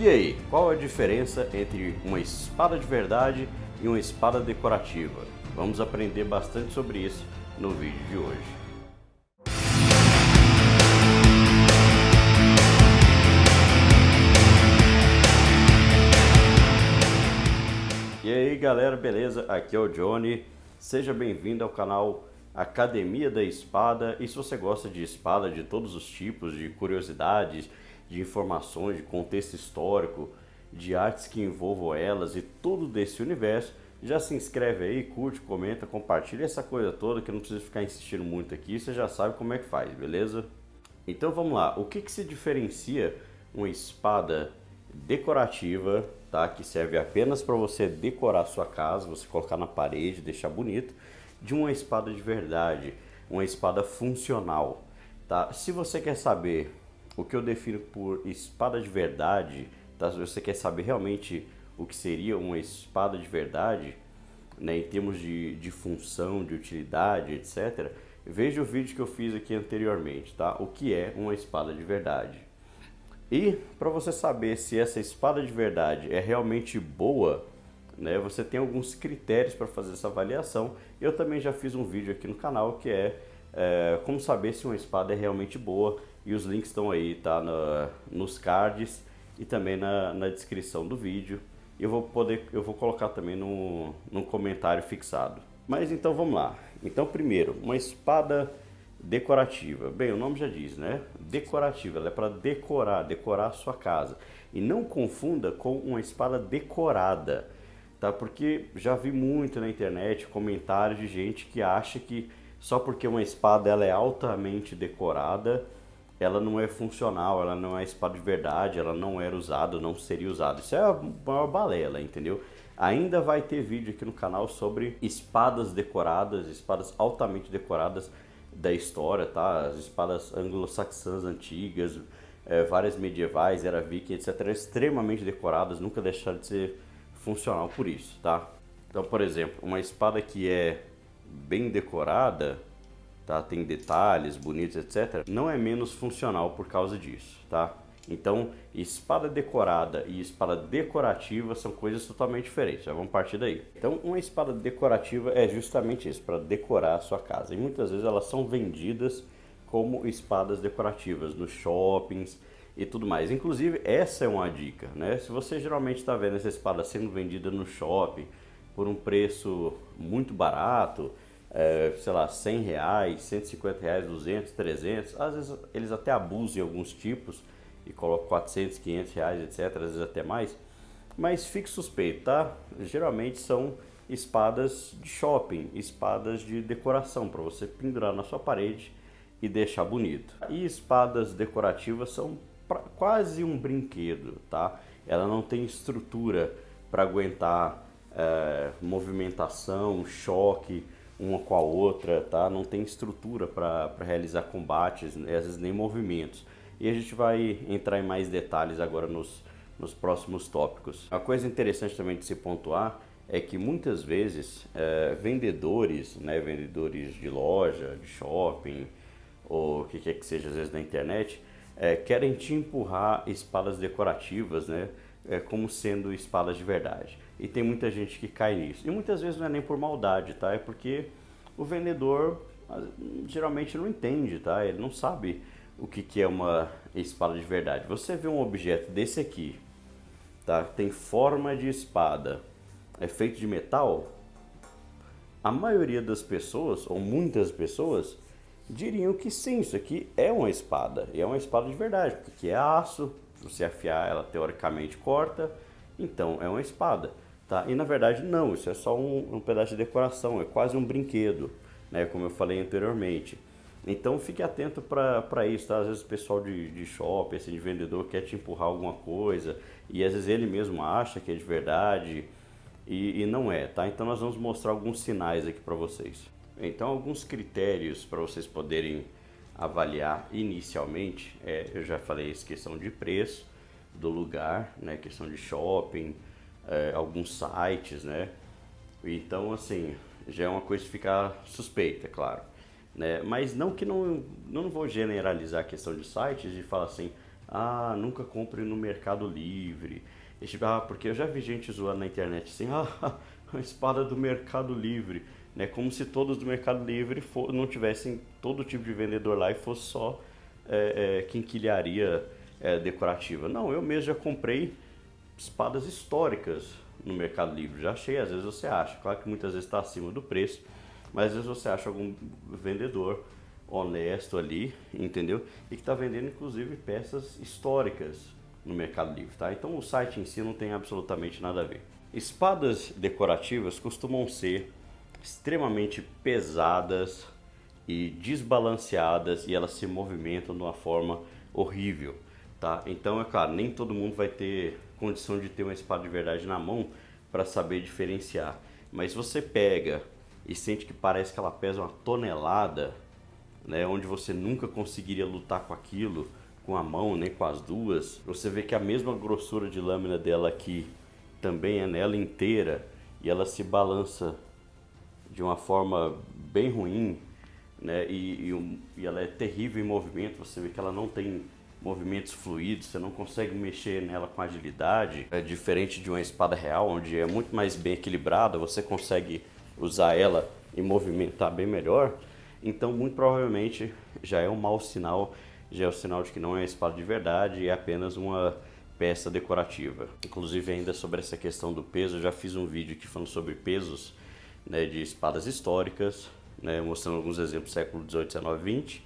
E aí, qual a diferença entre uma espada de verdade e uma espada decorativa? Vamos aprender bastante sobre isso no vídeo de hoje. E aí galera, beleza? Aqui é o Johnny, seja bem-vindo ao canal Academia da Espada. E se você gosta de espada de todos os tipos, de curiosidades, de informações, de contexto histórico, de artes que envolvam elas e tudo desse universo, já se inscreve aí, curte, comenta, compartilha essa coisa toda que eu não preciso ficar insistindo muito aqui, você já sabe como é que faz, beleza? Então vamos lá, o que se diferencia uma espada decorativa, tá? Que serve apenas para você decorar sua casa, você colocar na parede, deixar bonito, de uma espada de verdade, uma espada funcional, tá? Se você quer saber o que eu defino por espada de verdade, tá? Se você quer saber realmente o que seria uma espada de verdade, né, em termos de função, de utilidade, etc., veja o vídeo que eu fiz aqui anteriormente, tá? O que é uma espada de verdade. E para você saber se essa espada de verdade é realmente boa, né, você tem alguns critérios para fazer essa avaliação. Eu também já fiz um vídeo aqui no canal que é como saber se uma espada é realmente boa, e os links estão aí, tá, nos cards e também na descrição do vídeo. Eu vou colocar também no comentário fixado. Mas então vamos lá. Então primeiro, uma espada decorativa. Bem, o nome já diz, né? Decorativa, ela é para decorar a sua casa. E não confunda com uma espada decorada, tá? Porque já vi muito na internet comentários de gente que acha que só porque uma espada ela é altamente decorada, ela não é funcional, ela não é espada de verdade, ela não era usada, não seria usada. Isso é a maior balela, entendeu? Ainda vai ter vídeo aqui no canal sobre espadas decoradas, espadas altamente decoradas da história, tá? As espadas anglo-saxãs antigas, várias medievais, era viking, etc. Extremamente decoradas, nunca deixaram de ser funcional por isso, tá? Então, por exemplo, uma espada que é bem decorada, tá? Tem detalhes bonitos, etc., não é menos funcional por causa disso, tá? Então, espada decorada e espada decorativa são coisas totalmente diferentes, já vamos partir daí. Então, uma espada decorativa é justamente isso, para decorar a sua casa. E muitas vezes elas são vendidas como espadas decorativas nos shoppings e tudo mais. Inclusive, essa é uma dica, né? Se você geralmente está vendo essa espada sendo vendida no shopping por um preço muito barato, sei lá, 100 reais, 150 reais, 200, 300, às vezes eles até abusam em alguns tipos e colocam 400, 500 reais, etc, às vezes até mais, mas fique suspeito, tá? Geralmente são espadas de shopping, espadas de decoração para você pendurar na sua parede e deixar bonito. E espadas decorativas são quase um brinquedo, tá? Ela não tem estrutura para aguentar movimentação, choque uma com a outra, tá? Não tem estrutura para realizar combates, às vezes nem movimentos. E a gente vai entrar em mais detalhes agora nos próximos tópicos. A coisa interessante também de se pontuar é que muitas vezes vendedores, né, vendedores de loja, de shopping, ou o que quer que seja, às vezes na internet, querem te empurrar espadas decorativas, né, como sendo espadas de verdade. E tem muita gente que cai nisso. E muitas vezes não é nem por maldade, tá? É porque o vendedor geralmente não entende, tá? Ele não sabe o que é uma espada de verdade. Você vê um objeto desse aqui, tá? Tem forma de espada, é feito de metal. A maioria das pessoas, ou muitas pessoas, diriam que sim, isso aqui é uma espada. E é uma espada de verdade, porque aqui é aço, se você afiar ela teoricamente corta, então é uma espada. Tá? E na verdade não, isso é só um pedaço de decoração, é quase um brinquedo, né? Como eu falei anteriormente. Então fique atento para isso, tá? Às vezes o pessoal de shopping, assim, de vendedor quer te empurrar alguma coisa e às vezes ele mesmo acha que é de verdade e não é, tá? Então nós vamos mostrar alguns sinais aqui para vocês. Então alguns critérios para vocês poderem avaliar inicialmente, eu já falei essa questão de preço, do lugar, né? Questão de shopping, alguns sites, né? Então, assim, já é uma coisa que fica suspeita, claro, né? Mas não que não vou generalizar a questão de sites e falar assim, Ah, nunca compre no Mercado Livre. E, tipo, ah, porque eu já vi gente zoando na internet assim, ah, a espada do Mercado Livre, né? Como se todos do Mercado Livre não tivessem todo tipo de vendedor lá e fosse só quinquilharia decorativa. Não, eu mesmo já comprei espadas históricas no Mercado Livre. Já achei, às vezes você acha. Claro que muitas vezes está acima do preço, mas às vezes você acha algum vendedor honesto ali, entendeu? E que está vendendo inclusive peças históricas no Mercado Livre, tá? Então o site em si não tem absolutamente nada a ver. Espadas decorativas costumam ser extremamente pesadas e desbalanceadas e elas se movimentam de uma forma horrível, tá? Então é claro, nem todo mundo vai ter condição de ter uma espada de verdade na mão para saber diferenciar. Mas você pega e sente que parece que ela pesa uma tonelada, né, onde você nunca conseguiria lutar com aquilo com a mão, nem com as duas. Você vê que a mesma grossura de lâmina dela aqui também é nela inteira e ela se balança de uma forma bem ruim, né? E ela é terrível em movimento. Você vê que ela não tem movimentos fluidos, você não consegue mexer nela com agilidade. É diferente de uma espada real, onde é muito mais bem equilibrada, você consegue usar ela e movimentar bem melhor. Então, muito provavelmente, já é um mau sinal, já é o sinal de que não é uma espada de verdade, é apenas uma peça decorativa. Inclusive, ainda sobre essa questão do peso, eu já fiz um vídeo aqui falando sobre pesos, né, de espadas históricas, né, mostrando alguns exemplos do século 18, 19, 20,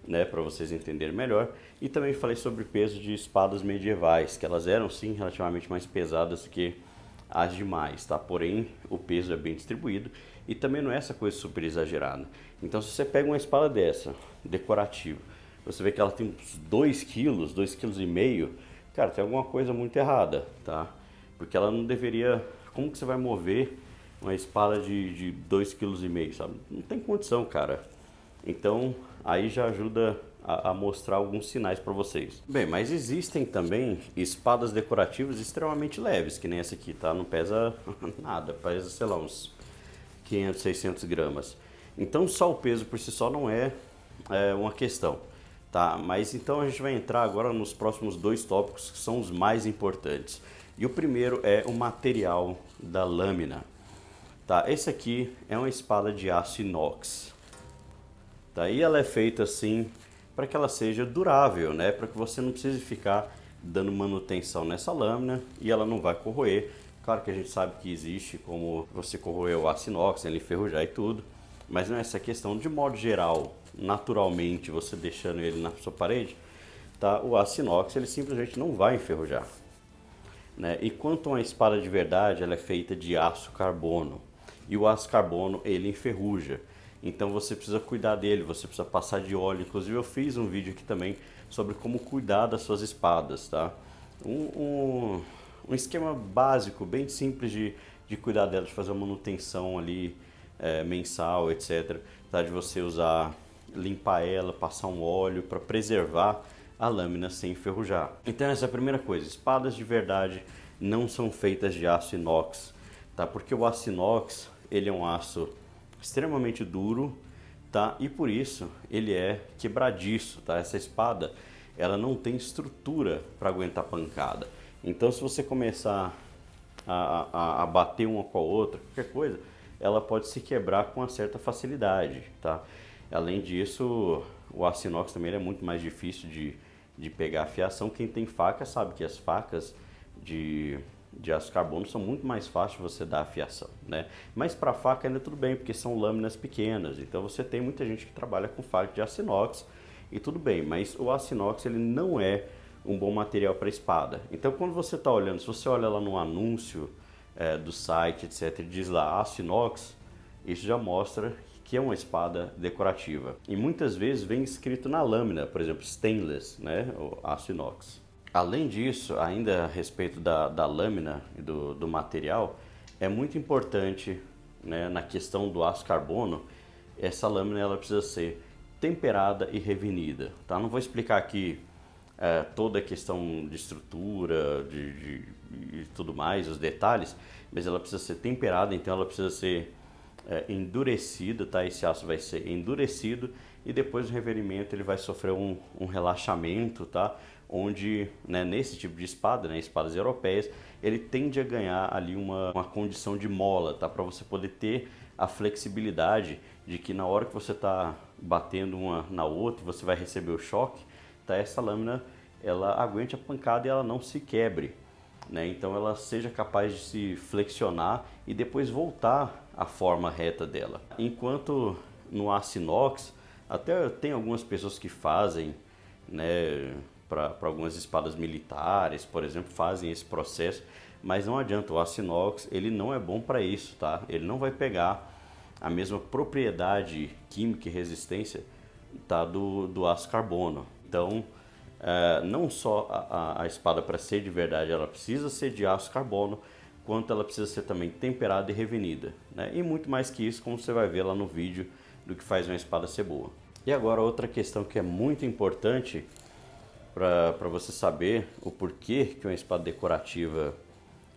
né, para vocês entenderem melhor. E também falei sobre peso de espadas medievais, que elas eram sim relativamente mais pesadas do que as demais, tá? Porém, o peso é bem distribuído e também não é essa coisa super exagerada. Então, se você pega uma espada dessa, decorativa, você vê que ela tem uns 2 quilos, 2,5 kg, cara, tem alguma coisa muito errada, tá? Porque ela não deveria... Como que você vai mover uma espada de 2,5 kg, sabe? Não tem condição, cara. Então, aí já ajuda a mostrar alguns sinais para vocês. Bem, mas existem também espadas decorativas extremamente leves, que nem essa aqui, tá? Não pesa nada, pesa, sei lá, uns 500, 600 gramas. Então, só o peso por si só não é uma questão, tá? Mas então a gente vai entrar agora nos próximos 2 tópicos que são os mais importantes. E o primeiro é o material da lâmina, tá? Esse aqui é uma espada de aço inox. Tá? E ela é feita assim para que ela seja durável, né? Para que você não precise ficar dando manutenção nessa lâmina e ela não vai corroer. Claro que a gente sabe que existe como você corroer o aço inox, ele enferrujar e tudo, mas não é essa questão. De modo geral, naturalmente, você deixando ele na sua parede, tá? O aço inox ele simplesmente não vai enferrujar, né? E quanto a uma espada de verdade, ela é feita de aço carbono e o aço carbono ele enferruja. Então você precisa cuidar dele, você precisa passar de óleo. Inclusive eu fiz um vídeo aqui também sobre como cuidar das suas espadas, tá? Um esquema básico, bem simples de cuidar dela, de fazer uma manutenção ali mensal, etc. Tá? De você usar, limpar ela, passar um óleo para preservar a lâmina sem enferrujar. Então essa é a primeira coisa, espadas de verdade não são feitas de aço inox, tá? Porque o aço inox, ele é um aço extremamente duro, tá? E por isso ele é quebradiço, tá? Essa espada, ela não tem estrutura para aguentar pancada. Então, se você começar a bater uma com a outra, qualquer coisa, ela pode se quebrar com uma certa facilidade, tá? Além disso, o aço inox também é muito mais difícil de pegar a fiação. Quem tem faca sabe que as facas de aço carbono são muito mais fáceis de você dar a fiação, né? Mas para faca ainda tudo bem, porque são lâminas pequenas. Então você tem muita gente que trabalha com faca de aço inox e tudo bem, mas o aço inox ele não é um bom material para espada. Então quando você está olhando, se você olha lá no anúncio do site, etc, e diz lá aço inox, isso já mostra que é uma espada decorativa. E muitas vezes vem escrito na lâmina, por exemplo, stainless, né, o aço inox. Além disso, ainda a respeito da lâmina e do material, é muito importante, né, na questão do aço carbono, essa lâmina ela precisa ser temperada e revinida. Tá? Não vou explicar aqui toda a questão de estrutura e tudo mais, os detalhes, mas ela precisa ser temperada, então ela precisa ser endurecida, tá? Esse aço vai ser endurecido e depois do reverimento ele vai sofrer um relaxamento, tá? onde, né, nesse tipo de espada, né, espadas europeias, ele tende a ganhar ali uma condição de mola, tá? Para você poder ter a flexibilidade de que na hora que você está batendo uma na outra e você vai receber o choque, tá? Essa lâmina ela aguente a pancada e ela não se quebre, né? Então ela seja capaz de se flexionar e depois voltar à forma reta dela. Enquanto no aço inox, até tem algumas pessoas que fazem, né, para algumas espadas militares, por exemplo, fazem esse processo, mas não adianta, o aço inox ele não é bom para isso, tá? Ele não vai pegar a mesma propriedade química e resistência, tá, do aço carbono. Então, não só a espada, para ser de verdade, ela precisa ser de aço carbono, quanto ela precisa ser também temperada e revenida, né? E muito mais que isso, como você vai ver lá no vídeo, do que faz uma espada ser boa. E agora outra questão que é muito importante para você saber o porquê que uma espada decorativa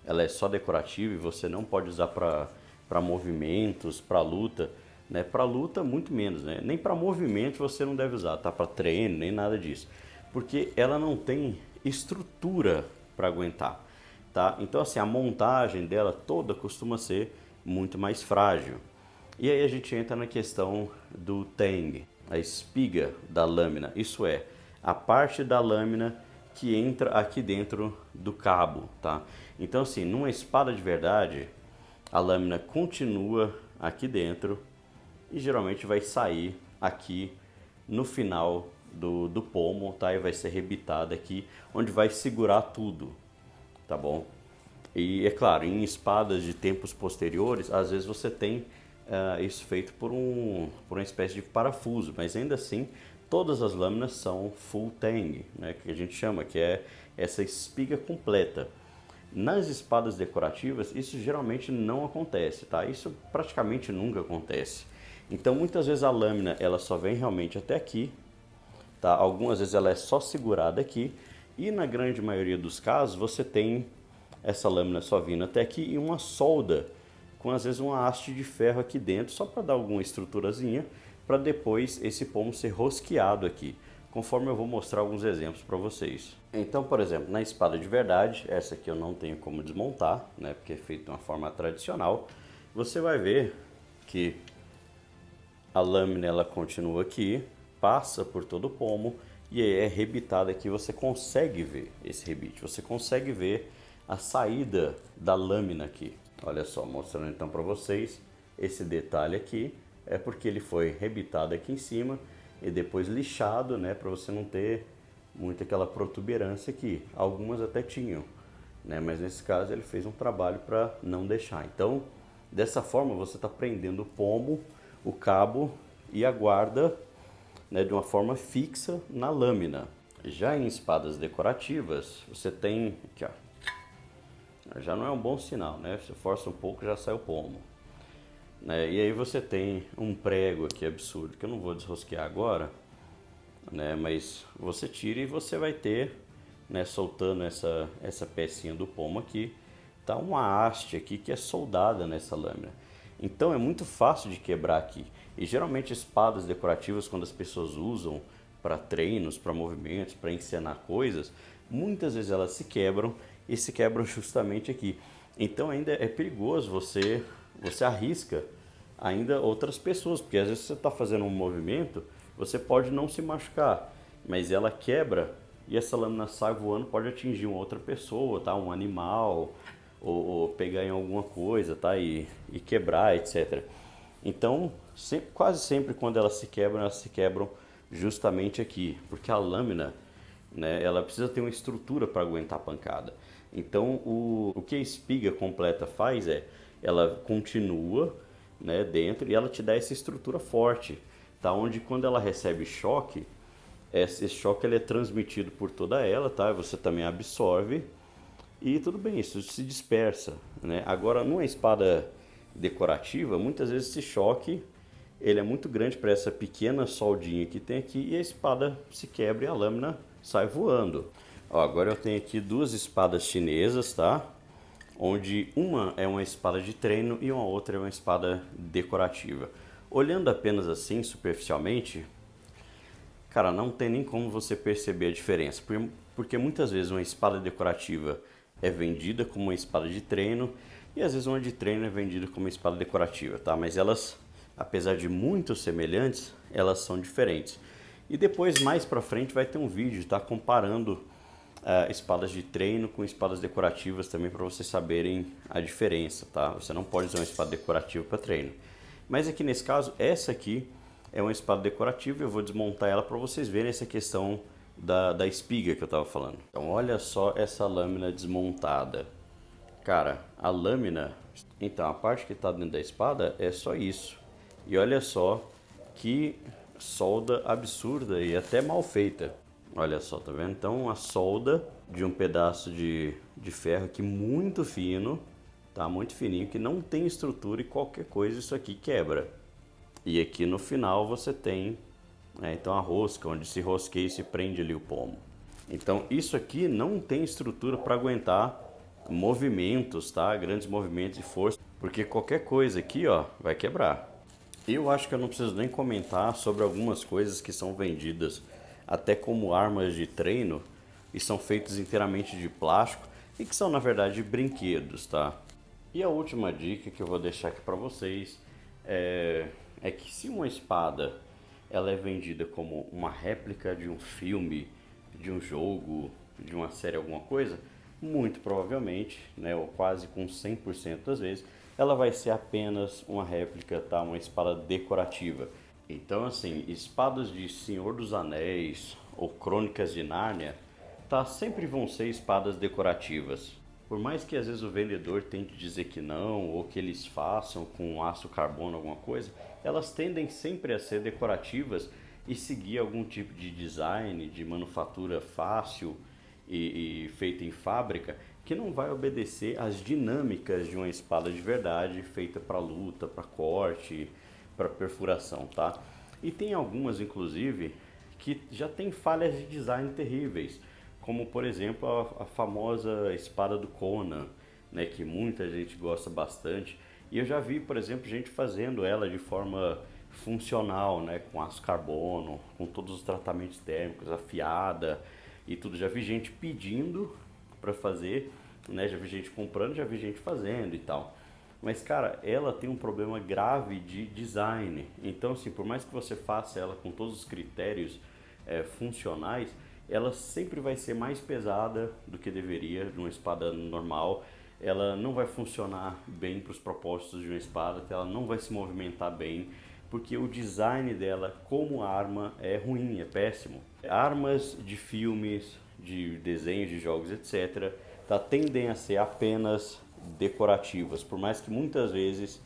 ela é só decorativa e você não pode usar para movimentos, para luta, né? Para luta muito menos, né? Nem para movimento você não deve usar, tá? Para treino, nem nada disso, porque ela não tem estrutura para aguentar, tá? Então assim, a montagem dela toda costuma ser muito mais frágil. E aí a gente entra na questão do tang, a espiga da lâmina, isso é, a parte da lâmina que entra aqui dentro do cabo, tá? Então assim, numa espada de verdade, a lâmina continua aqui dentro e geralmente vai sair aqui no final do pomo, tá? E vai ser rebitada aqui, onde vai segurar tudo, tá bom? E é claro, em espadas de tempos posteriores, às vezes você tem isso feito por uma espécie de parafuso, mas ainda assim todas as lâminas são full tang, né, que a gente chama, que é essa espiga completa. Nas espadas decorativas isso geralmente não acontece, tá? Isso praticamente nunca acontece. Então muitas vezes a lâmina ela só vem realmente até aqui, tá? Algumas vezes ela é só segurada aqui e na grande maioria dos casos você tem essa lâmina só vindo até aqui e uma solda com às vezes uma haste de ferro aqui dentro, só para dar alguma estruturazinha, para depois esse pomo ser rosqueado aqui, conforme eu vou mostrar alguns exemplos para vocês. Então, por exemplo, na espada de verdade, essa aqui eu não tenho como desmontar, né, porque é feito de uma forma tradicional, você vai ver que a lâmina ela continua aqui, passa por todo o pomo e aí é rebitada aqui, você consegue ver esse rebite, você consegue ver a saída da lâmina aqui. Olha só, mostrando então para vocês esse detalhe aqui, é porque ele foi rebitado aqui em cima e depois lixado, né, para você não ter muito aquela protuberância aqui. Algumas até tinham, né, mas nesse caso ele fez um trabalho para não deixar. Então, dessa forma você está prendendo o pomo, o cabo e a guarda, né, de uma forma fixa na lâmina. Já em espadas decorativas, você tem aqui, ó, já não é um bom sinal, né? Você força um pouco, já sai o pomo, né? E aí você tem um prego aqui absurdo, que eu não vou desrosquear agora, né? Mas você tira e você vai ter, né, soltando essa pecinha do pomo aqui, tá uma haste aqui que é soldada nessa lâmina. Então é muito fácil de quebrar aqui. E geralmente espadas decorativas, quando as pessoas usam para treinos, para movimentos, para encenar coisas, muitas vezes elas se quebram e se quebram justamente aqui. Então ainda é perigoso, você arrisca ainda outras pessoas, porque às vezes você está fazendo um movimento, você pode não se machucar, mas ela quebra e essa lâmina sai voando, pode atingir uma outra pessoa, tá? Um animal, ou pegar em alguma coisa, tá? E quebrar, etc. Então, quase sempre quando elas se quebram justamente aqui, porque a lâmina, né, ela precisa ter uma estrutura para aguentar a pancada. Então, o que a espiga completa faz é, ela continua, né, dentro e ela te dá essa estrutura forte, tá? Onde quando ela recebe choque, esse choque ele é transmitido por toda ela, tá? Você também absorve e tudo bem, isso se dispersa, né? Agora, numa espada decorativa, muitas vezes esse choque ele é muito grande para essa pequena soldinha que tem aqui e a espada se quebra e a lâmina sai voando. Ó, agora eu tenho aqui duas espadas chinesas, tá? Onde uma é uma espada de treino e uma outra é uma espada decorativa. Olhando apenas assim, superficialmente, cara, não tem nem como você perceber a diferença. Porque muitas vezes uma espada decorativa é vendida como uma espada de treino e às vezes uma de treino é vendida como uma espada decorativa, tá? Mas elas, apesar de muito semelhantes, elas são diferentes. E depois, mais pra frente, vai ter um vídeo, tá? Comparando espadas de treino com espadas decorativas também para vocês saberem a diferença, tá? Você não pode usar uma espada decorativa para treino. Mas aqui nesse caso, essa aqui é uma espada decorativa e eu vou desmontar ela para vocês verem essa questão da espiga que eu estava falando. Então olha só essa lâmina desmontada. Cara, a lâmina, então a parte que está dentro da espada é só isso. E olha só que solda absurda e até mal feita. Olha só, tá vendo? Então a solda de um pedaço de ferro aqui muito fino, tá? Muito fininho, que não tem estrutura e qualquer coisa isso aqui quebra. E aqui no final você tem, então a rosca, onde se rosqueia e se prende ali o pomo. Então isso aqui não tem estrutura para aguentar movimentos, tá? Grandes movimentos de força, porque qualquer coisa aqui, ó, vai quebrar. Eu acho que eu não preciso nem comentar sobre algumas coisas que são vendidas até como armas de treino e são feitas inteiramente de plástico e que são na verdade brinquedos, tá? E a última dica que eu vou deixar aqui para vocês é que se uma espada ela é vendida como uma réplica de um filme, de um jogo, de uma série, alguma coisa, muito provavelmente, né, ou quase com 100% das vezes, ela vai ser apenas uma réplica, tá? Uma espada decorativa. Então, assim, espadas de Senhor dos Anéis ou Crônicas de Nárnia, tá? Sempre vão ser espadas decorativas. Por mais que às vezes o vendedor tente dizer que não, ou que eles façam com aço carbono alguma coisa, elas tendem sempre a ser decorativas e seguir algum tipo de design, de manufatura fácil e feita em fábrica, que não vai obedecer às dinâmicas de uma espada de verdade, feita para luta, para corte, para perfuração, tá? E tem algumas, inclusive, que já tem falhas de design terríveis, como por exemplo a famosa espada do Conan, né, que muita gente gosta bastante. E eu já vi, por exemplo, gente fazendo ela de forma funcional, né, com aço carbono, com todos os tratamentos térmicos, afiada e tudo. Já vi gente pedindo para fazer, né, já vi gente comprando, já vi gente fazendo e tal. Mas, cara, ela tem um problema grave de design. Então, assim, por mais que você faça ela com todos os critérios funcionais, ela sempre vai ser mais pesada do que deveria de uma espada normal. Ela não vai funcionar bem para os propósitos de uma espada, ela não vai se movimentar bem, porque o design dela como arma é ruim, é péssimo. Armas de filmes, de desenhos, de jogos, etc., tendem a ser apenas decorativas, por mais que muitas vezes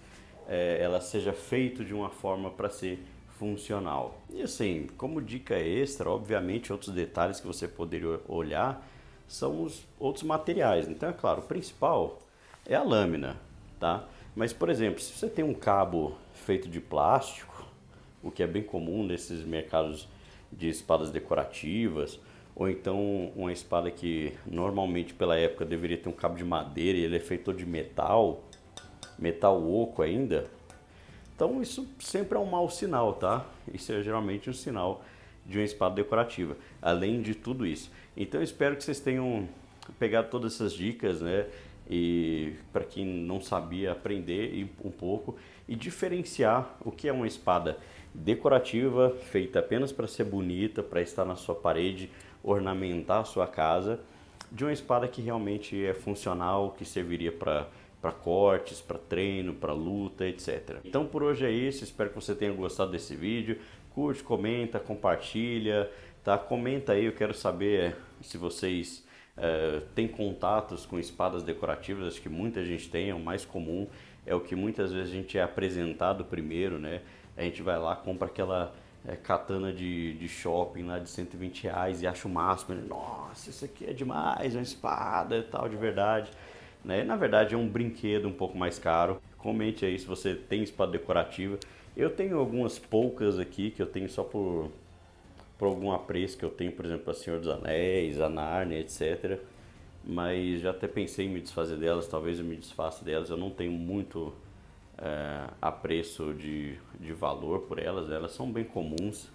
ela seja feita de uma forma para ser funcional. E assim, como dica extra, obviamente outros detalhes que você poderia olhar são os outros materiais. Então é claro, o principal é a lâmina, tá? Mas por exemplo, se você tem um cabo feito de plástico, o que é bem comum nesses mercados de espadas decorativas, ou então uma espada que normalmente pela época deveria ter um cabo de madeira e ele é feito de metal, metal oco ainda. Então isso sempre é um mau sinal, tá? Isso é geralmente um sinal de uma espada decorativa, além de tudo isso. Então eu espero que vocês tenham pegado todas essas dicas, né? E para quem não sabia, aprender um pouco e diferenciar o que é uma espada decorativa, feita apenas para ser bonita, para estar na sua parede, ornamentar a sua casa, de uma espada que realmente é funcional, que serviria para cortes, para treino, para luta, etc. Então por hoje é isso, espero que você tenha gostado desse vídeo. Curte, comenta, compartilha, tá? Comenta aí, eu quero saber se vocês têm contatos com espadas decorativas. Acho que muita gente tem, é o mais comum, é o que muitas vezes a gente é apresentado primeiro, né? A gente vai lá, compra aquela katana de shopping lá de R$ 120 e acha o máximo, né? Nossa, isso aqui é demais, é uma espada e tal, de verdade. Né? Na verdade é um brinquedo um pouco mais caro. Comente aí se você tem espada decorativa. Eu tenho algumas poucas aqui que eu tenho só por algum apreço que eu tenho, por exemplo, a Senhor dos Anéis, a Nárnia, etc. Mas já até pensei em me desfazer delas, talvez eu me desfaça delas. Eu não tenho muito apreço de valor por elas, elas são bem comuns.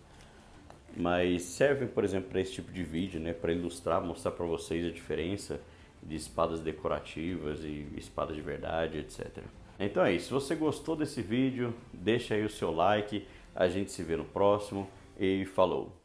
mas servem, por exemplo, para esse tipo de vídeo, né, para ilustrar, mostrar para vocês a diferença de espadas decorativas e espadas de verdade, etc. Então é isso, se você gostou desse vídeo, deixa aí o seu like, a gente se vê no próximo e falou!